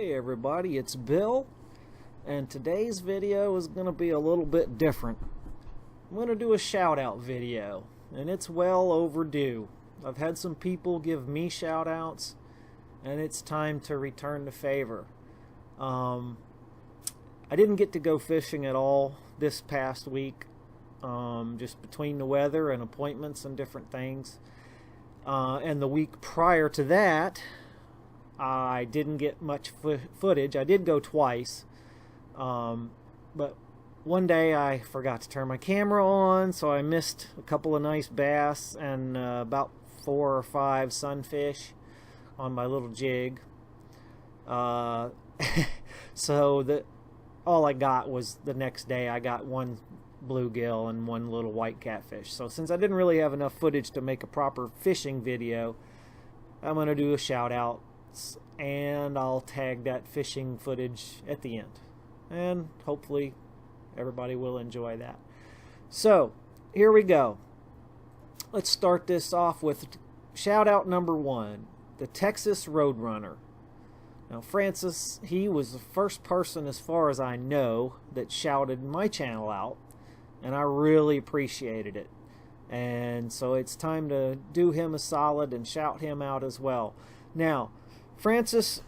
Hey everybody, it's Bill, and today's video is going to be a little bit different. I'm going to do a shout out video, and it's well overdue. I've had some people give me shout outs, and it's time to return the favor. I didn't get to go fishing at all this past week, just between the weather and appointments and different things. And the week prior to that, I didn't get much footage. I did go twice, but one day I forgot to turn my camera on, so I missed a couple of nice bass and about 4 or 5 sunfish on my little jig. So all I got was the next day I got 1 bluegill and 1 little white catfish. So since I didn't really have enough footage to make a proper fishing video, I'm going to do a shout out, and I'll tag that fishing footage at the end, and hopefully everybody will enjoy that. So here we go. Let's start this off with shout out number 1, the Texas Roadrunner. Now Francis, he was the first person as far as I know that shouted my channel out, and I really appreciated it. And so it's time to do him a solid and shout him out as well. Now Francis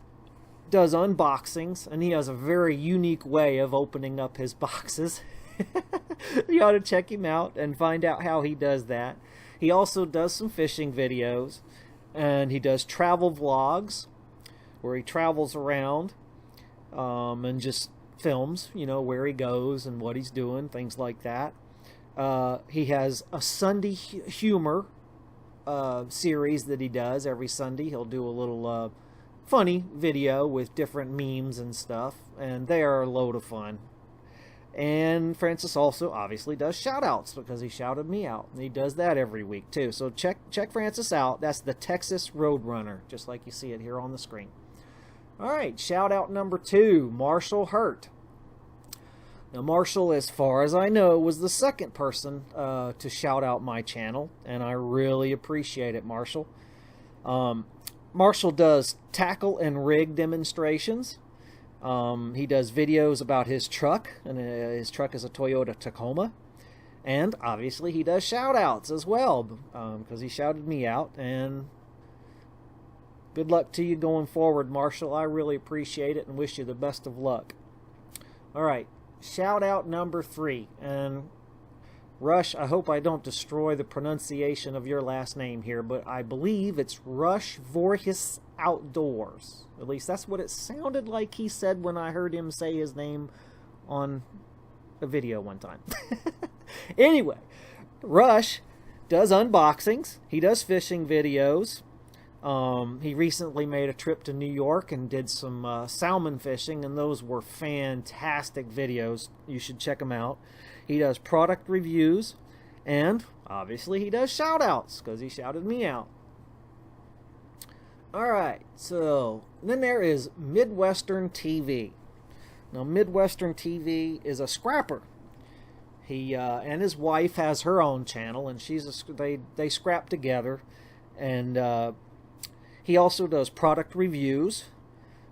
does unboxings, and he has a very unique way of opening up his boxes. You ought to check him out and find out how he does that. He also does some fishing videos, and he does travel vlogs where he travels around and just films, you know, where he goes and what he's doing, things like that. He has a Sunday humor series that he does every Sunday. He'll do a little funny video with different memes and stuff, and they are a load of fun. And Francis also obviously does shout outs because he shouted me out, and he does that every week too. So check Francis out. That's the Texas Roadrunner, just like you see it here on the screen. Alright, shout out number 2, Marshall Hurt. Now Marshall, as far as I know, was the second person to shout out my channel, and I really appreciate it, Marshall. Marshall does tackle and rig demonstrations. He does videos about his truck, and his truck is a Toyota Tacoma. And obviously he does shout outs as well, because he shouted me out. And good luck to you going forward, Marshall. I really appreciate it and wish you the best of luck. Alright, shout out number 3. And Rush, I hope I don't destroy the pronunciation of your last name here, but I believe it's Rush Voorhis Outdoors. At least that's what it sounded like he said when I heard him say his name on a video one time. Anyway, Rush does unboxings. He does fishing videos. He recently made a trip to New York and did some salmon fishing, and those were fantastic videos. You should check them out. He does product reviews, and obviously he does shout outs because he shouted me out. Alright, so then there is Midwestern TV. Now Midwestern TV is a scrapper. He and his wife has her own channel, and they scrap together, and he also does product reviews,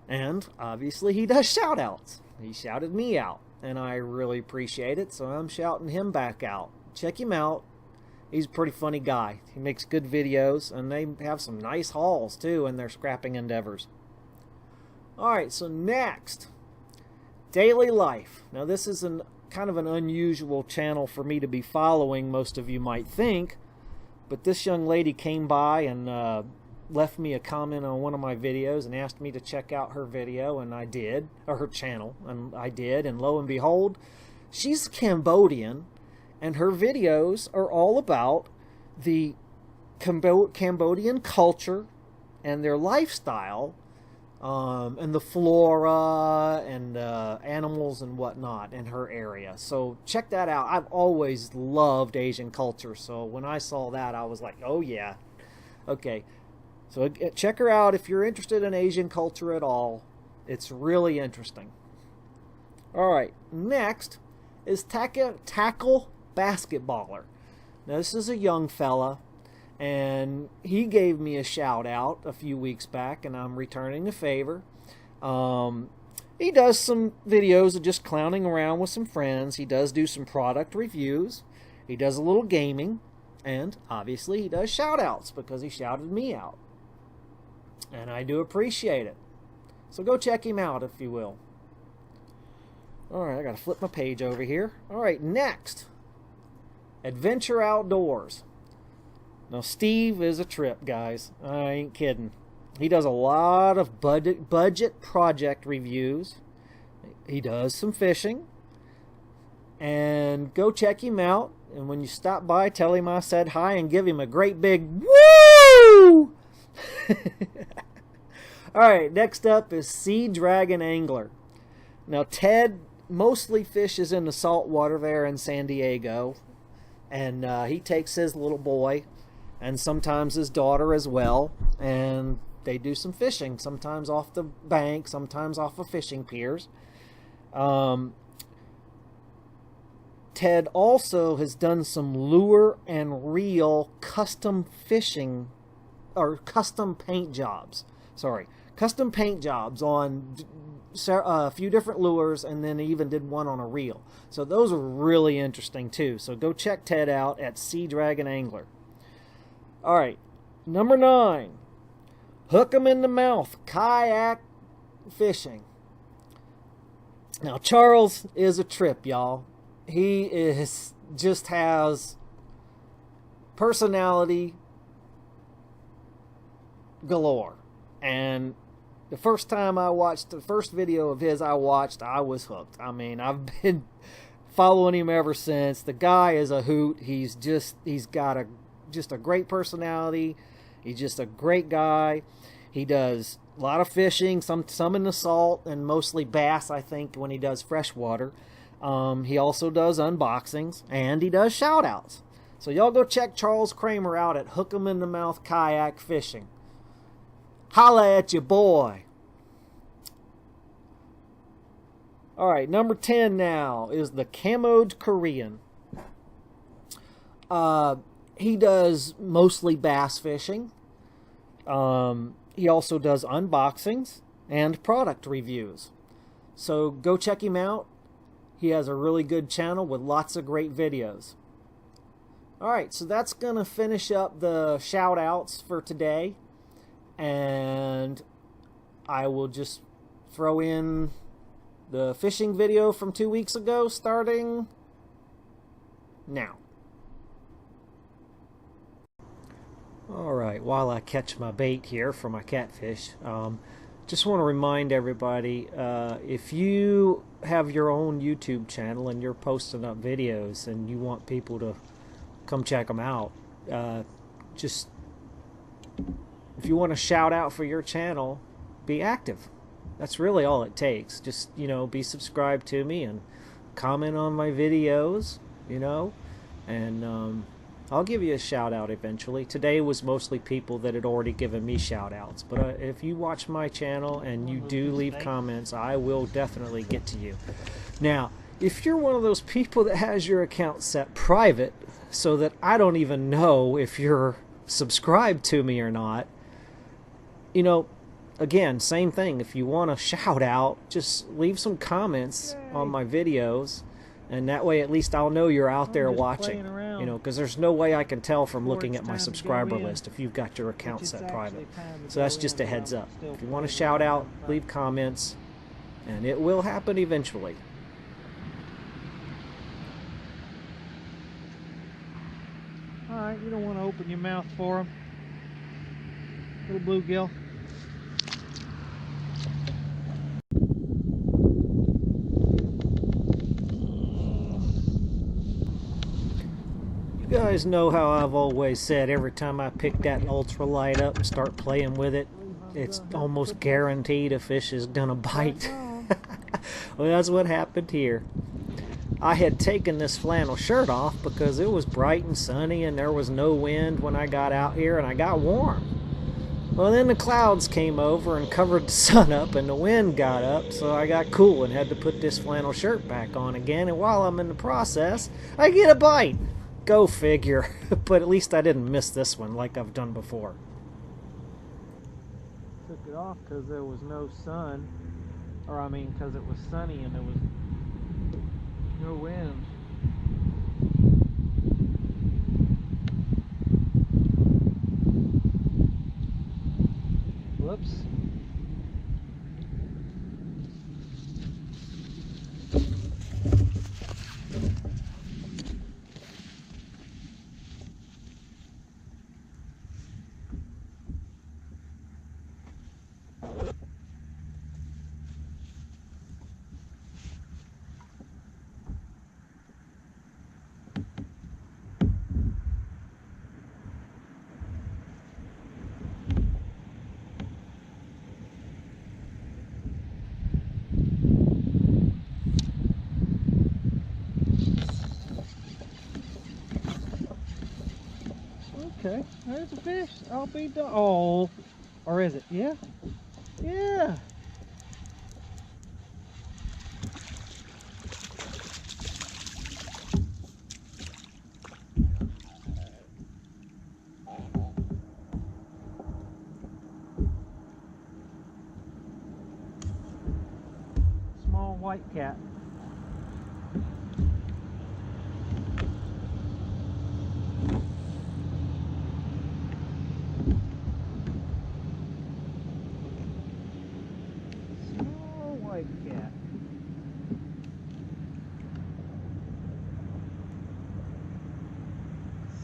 and obviously he does shout outs. He shouted me out, and I really appreciate it, so I'm shouting him back out. Check him out. He's a pretty funny guy. He makes good videos, and they have some nice hauls too in their scrapping endeavors. Alright, so next, Daily Life. Now this is kind of an unusual channel for me to be following, most of you might think, but this young lady came by and left me a comment on one of my videos and asked me to check out her video, and I did, or her channel, and I did, and lo and behold, she's Cambodian, and her videos are all about the Cambodian culture and their lifestyle, and the flora and animals and whatnot in her area. So check that out. I've always loved Asian culture, so when I saw that I was like, oh yeah, okay. So check her out if you're interested in Asian culture at all. It's really interesting. Alright, next is Tackle Basketballer. Now this is a young fella, and he gave me a shout out a few weeks back, and I'm returning the favor. He does some videos of just clowning around with some friends. He does do some product reviews. He does a little gaming. And obviously he does shout outs because he shouted me out. And I do appreciate it. So go check him out if you will. Alright, I gotta flip my page over here. Alright, next. Adventure Outdoors. Now Steve is a trip, guys. I ain't kidding. He does a lot of budget project reviews. He does some fishing. And go check him out. And when you stop by, tell him I said hi and give him a great big woo! Alright, next up is Sea Dragon Angler. Now Ted mostly fishes in the salt water there in San Diego. And he takes his little boy and sometimes his daughter as well. And they do some fishing, sometimes off the bank, sometimes off of fishing piers. Ted also has done some lure and reel custom fishing, or custom paint jobs. Sorry, custom paint jobs on a few different lures, and then he even did one on a reel. So those are really interesting too. So go check Ted out at Sea Dragon Angler. All right, number 9. Hook 'em in the mouth, kayak fishing. Now Charles is a trip, y'all. He just has personality galore. And the first time I watched the first video of his I was hooked. I mean, I've been following him ever since. The guy is a hoot. He's got a great personality. He's just a great guy. He does a lot of fishing, some in the salt, and mostly bass, I think, when he does freshwater. He also does unboxings, and he does shout-outs. So y'all go check Charles Kramer out at Hook 'em in the Mouth Kayak Fishing. Holla at your boy. Alright, number 10 now is the Camo'd Korean. He does mostly bass fishing. He also does unboxings and product reviews. So go check him out. He has a really good channel with lots of great videos. Alright, so that's going to finish up the shout outs for today. And I will just throw in the fishing video from 2 weeks ago starting now. Alright, while I catch my bait here for my catfish, just want to remind everybody, if you have your own YouTube channel and you're posting up videos and you want people to come check them out, just if you want to shout out for your channel, be active. That's really all it takes. Just, you know, be subscribed to me and comment on my videos, you know, and I'll give you a shout out eventually. Today was mostly people that had already given me shout outs, but if you watch my channel and you do leave comments, I will definitely get to you. Now, if you're one of those people that has your account set private so that I don't even know if you're subscribed to me or not, you know, again, same thing. If you want a shout out, just leave some comments on my videos, and that way at least I'll know you're out there watching. You know, because there's no way I can tell from looking at my subscriber list if you've got your account set private. So that's just a heads up. If you want a shout out, leave comments, and it will happen eventually. Alright, you don't want to open your mouth for them. Little bluegill. You guys know how I've always said every time I pick that ultralight up and start playing with it, it's almost guaranteed a fish is gonna bite. Well, that's what happened here. I had taken this flannel shirt off because it was bright and sunny and there was no wind when I got out here, and I got warm. Well, then the clouds came over and covered the sun up, and the wind got up, so I got cool and had to put this flannel shirt back on again, and while I'm in the process, I get a bite. Go figure. But at least I didn't miss this one like I've done before. Took it off because there was no sun. Or I mean, because it was sunny and there was no wind. Whoops. Okay, there's a fish. I'll be done. Oh, or is it? Yeah, yeah. Small white cat. Small white cat.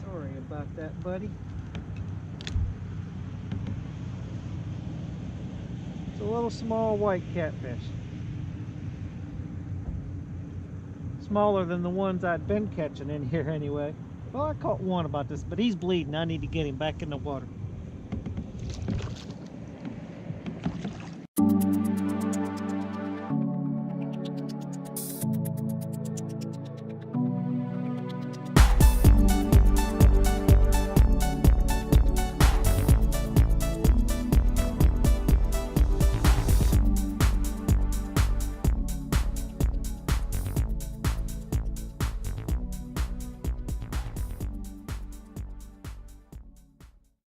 Sorry about that, buddy. It's a little small white catfish. Smaller than the ones I'd been catching in here anyway. Well, I caught one about this, but he's bleeding. I need to get him back in the water.